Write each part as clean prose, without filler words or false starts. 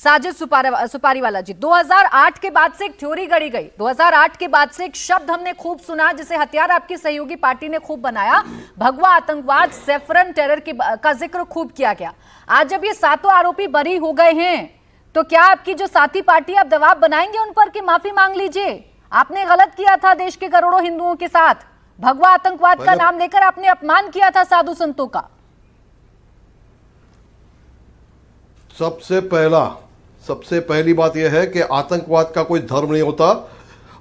साजिद सुपारीवाला जी, 2008 के बाद से एक थ्योरी गढ़ी गई, 2008 के बाद से एक शब्द हमने खूब सुना जिसे हथियार आपकी सहयोगी पार्टी ने खूब बनाया, भगवा आतंकवाद, सेफरन टेरर का जिक्र खूब किया गया। आज जब ये सातों आरोपी बरी हो गए हैं तो क्या आपकी जो साथी पार्टी, आप दबाव बनाएंगे उन पर कि माफी मांग लीजिए, आपने गलत किया था देश के करोड़ों हिंदुओं के साथ, भगवा आतंकवाद का नाम लेकर आपने अपमान किया था साधु संतों का? सबसे पहली बात यह है कि आतंकवाद का कोई धर्म नहीं होता।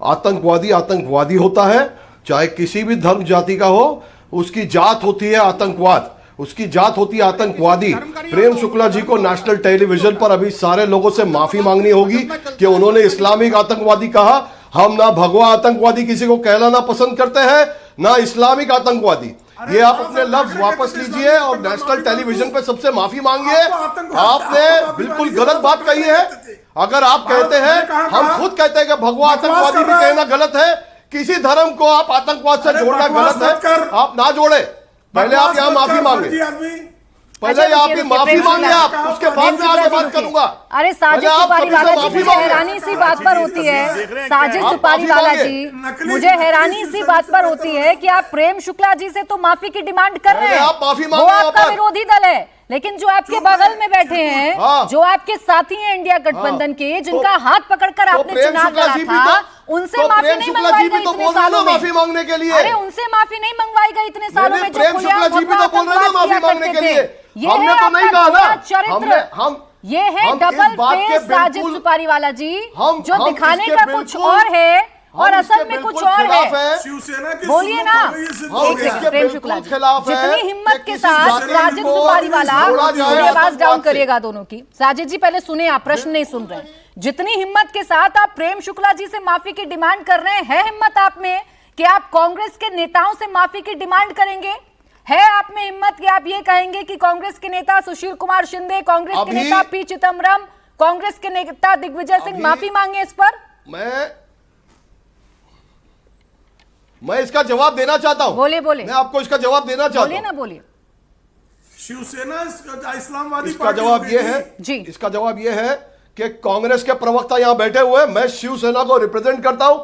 आतंकवादी आतंकवादी होता है, चाहे किसी भी धर्म जाति का हो, उसकी जात होती है आतंकवाद, उसकी जात होती है आतंकवादी। प्रेम शुक्ला जी को नेशनल टेलीविजन पर अभी सारे लोगों से माफी मांगनी होगी कि उन्होंने इस्लामिक आतंकवादी कहा। हम ना भगवा आतंकवादी किसी को कहलाना पसंद करते हैं, ना इस्लामिक आतंकवादी। ये आप अपने लफ्ज वापस लीजिए और नेशनल टेलीविजन पे सबसे माफी मांगिए। आपने बिल्कुल गलत बात कही है। अगर आप कहते हैं, हम खुद कहते हैं कि भगवा आतंकवादी भी कहना गलत है, किसी धर्म को आप आतंकवाद से जोड़ना गलत है, आप ना जोड़े। पहले आप यहाँ माफी मांगे, पहले आप माफी मांगे, आप उसके बाद में आगे बात करूंगा। अरे साजिद सुपारीवाला जी, मुझे हैरानी इसी बात पर होती है, साजिद सुपारीवाला जी, मुझे हैरानी इसी बात पर होती है कि आप प्रेम शुक्ला जी से तो माफी की डिमांड कर रहे हैं, वो आपका विरोधी दल है, लेकिन जो आपके बगल में बैठे हैं, जो आपके साथी हैं इंडिया गठबंधन के, जिनका हाथ पकड़कर आपने चुनाव लड़ा था, उनसे माफी नहीं मंगवाई गई इतने सालों में। माफी मांगने के लिए, अरे उनसे माफी नहीं मंगवाई गई इतने सालों में, प्रेम शुक्ला जी भी तो बोल रहे हैं माफी मांगने के लिए। हमने तो नहीं कहा ना, ये है डबल फेस साजिद सुपारीवाला जी, जो दिखाने का कुछ और है और असल में कुछ और है। बोलिए ना, एक सेकंड प्रेम शुक्ला जी, जितनी हिम्मत के साथ साजिद सुपारीवाला, थोड़ी आवाज डाउन करिएगा दोनों की। साजिद जी पहले सुने, आप प्रश्न नहीं सुन रहे हैं। जितनी हिम्मत के साथ आप प्रेम शुक्ला जी से माफी की डिमांड कर रहे हैं, है हिम्मत आप में कि आप कांग्रेस के नेताओं से माफी की डिमांड करेंगे? है आप में हिम्मत कि आप ये कहेंगे कि कांग्रेस के नेता सुशील कुमार शिंदे, कांग्रेस के नेता पी चिदम्बरम, कांग्रेस के नेता दिग्विजय सिंह माफी मांगे इस पर? मैं इसका जवाब देना चाहता हूं। बोले मैं आपको इसका जवाब देना चाहता हूं। बोलिए ना, बोलिए। शिवसेना इस्लामवादी इसका जवाब ये है जी, इसका जवाब ये है कि कांग्रेस के प्रवक्ता यहां बैठे हुए, मैं शिवसेना को रिप्रेजेंट करता हूं,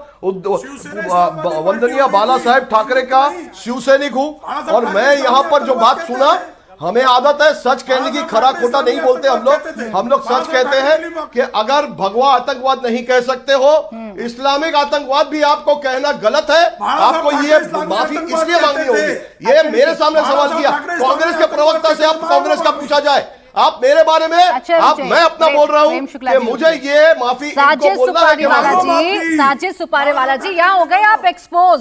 वंदनीय बाला साहेब ठाकरे का शिवसैनिक हूं, और मैं यहां पर जो बात सुना, हमें आदत है सच कहने की, खरा खोटा नहीं बोलते हम लोग सच कहते हैं कि अगर भगवा आतंकवाद नहीं कह सकते हो, इस्लामिक आतंकवाद भी आपको कहना गलत है, आपको ये माफी इसलिए मांगनी होगी। ये मेरे सामने सवाल किया, कांग्रेस के प्रवक्ता से आप कांग्रेस का पूछा जाए, आप मेरे बारे में, आप मैं अपना बोल रहा हूं कि मुझे ये माफी साजिद सुपारीवाला जी, यहाँ हो गए आप एक्सपोज।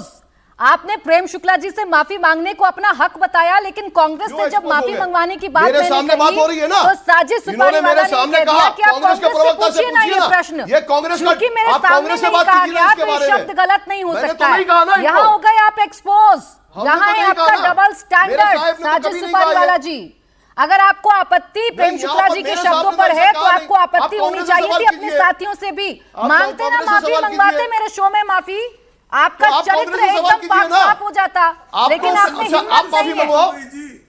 आपने प्रेम शुक्ला जी से माफी मांगने को अपना हक बताया, लेकिन कांग्रेस ने जब माफी मंगवाने की बात मेरे सामने बात हो रही है ना, तो साजिद सुपारीवाला ने कह दिया कि आप कांग्रेस से पूछिए ना ये प्रश्न, ये कांग्रेस का, क्योंकि मेरे सामने नहीं कहा गया तो ये शब्द गलत नहीं हो सकता है। यहाँ हो गए आप एक्सपोज, यहाँ है आपका डबल स्टैंडर्ड। साजिद सुपारीवाला जी, अगर आपको आपत्ति प्रेम शुक्ला जी के शब्दों पर है तो आपको आपत्ति होनी चाहिए थी अपने साथियों से भी। मांगते ना माफी, मंगवाते मेरे शो में माफी, आपका चरित्र एकदम पाक साफ हो जाता, लेकिन आपने हिम्मत नहीं है।